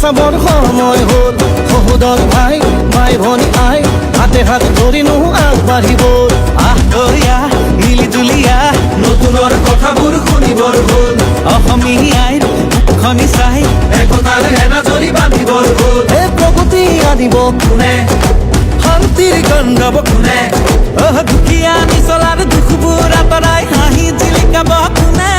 চাবৰ সময় হ'ল সহোদৰ ভাই মাই ভনী আই হাতে হাত ধৰিনো আগবাঢ়িব আহয়া মিলি জুলিয়া নতুনৰ কথাবোৰ শুনিবৰ হ'ল অসমীয়াৰ মুখনি চাই একতাৰ হেনাজৰি বান্ধিবৰ হ'ল প্ৰগতি আনিব কোনে শান্তিৰ গান গাব কোনে দুখীয়া নিচলাৰ দুখবোৰ আঁতৰাই হাঁহি জিলিকাব কোনে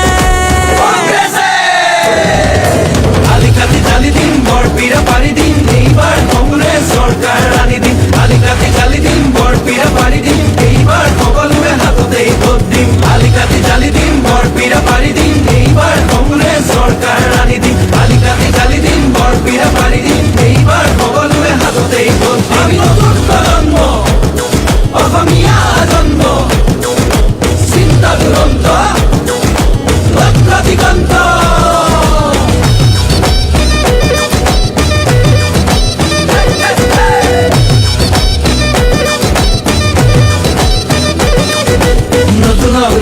আলিকাটি জালি দিম বৰপীৰা পাৰি দিম এইবাৰ কংগ্ৰেছ চৰকাৰ আনি দিম আলিকাটি জালি দিম বৰপীৰা পাৰি দিম এইবাৰ সকলোৱে হাততেই ভোট দিম আলিকাটি জালি দিম বৰপীৰা পাৰি দিম এইবাৰ কংগ্ৰেছ চৰকাৰ আনি দিম আলিকাটি জালি দিম বৰপীৰা পাৰি দিম এইবাৰ সকলোৱে হাততেই ভোট দিম আমি নতুন প্ৰজন্ম অসমীয়া জন্ম চিন্তা দুৰন্ত লক্ষ্য দিগন্ত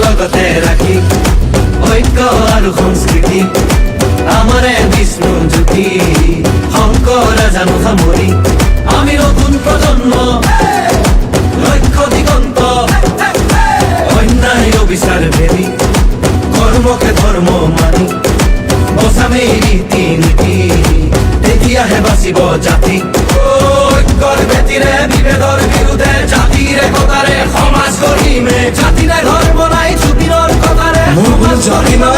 লগতে ৰাখি ঐক্য আৰু সংস্কৃতি আমাৰে বিষ্ণু জ্যোতি শংকৰ জানো সামৰি আমি নতুন প্ৰজন্ম লক্ষ্য দিগন্ত অন্যায় অবিচাৰ ভেদি কৰ্মকে ধৰ্ম মানি বচামেই ৰীতি নীতি তেতিয়াহে বাচিব জাতি ঐক্যৰ ভেটিৰে বিভেদৰ বিৰুদ্ধে জাতিৰ একতাৰে সমাজ গঢ়িমে জাতি নাই ধৰ্ম নাই জুবিনৰ কথাৰে সমাজ গঢ়িমে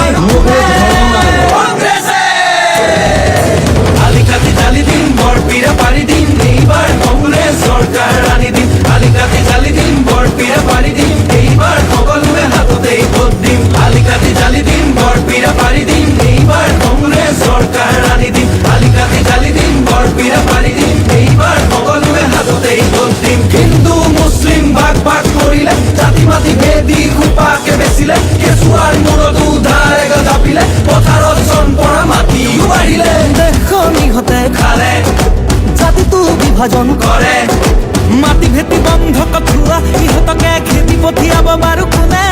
কংগ্ৰেছে আলিকাটি জালি দিম বৰপীৰা পাৰি দিম এইবাৰ কংগ্ৰেছ চৰকাৰ আনি দিম আলিকাটি জালি দিম বৰপীৰা পাৰি দিম এইবাৰ সকলোৱে হাততেই ভোট দিম আলিকাটি জালি দিম বৰপীৰা পাৰি দিম এইবাৰ কংগ্ৰেছ চৰকাৰ আনি দিম আলিকাটি জালি দিম বৰপীৰা পাৰি দিম এইবাৰ সকলোৱে হাততেই ভোট দিম হিন্দু মুছলিম ভাগ ভাগ কৰিলে জাতি মাতি ভেদি খোপাকে বেচিলে কেঁচুৱাৰ মূৰতো ধাৰে জাপিলে পথাৰত চন পৰা মাটিও বাঢ়িলে দেশখন ইহঁতে খালে জাতিটো বিভাজন কৰে মাটি ভেটি বন্ধ কঠুৱা ইহঁতকে খেতি পঠিয়াব বাৰু কোনে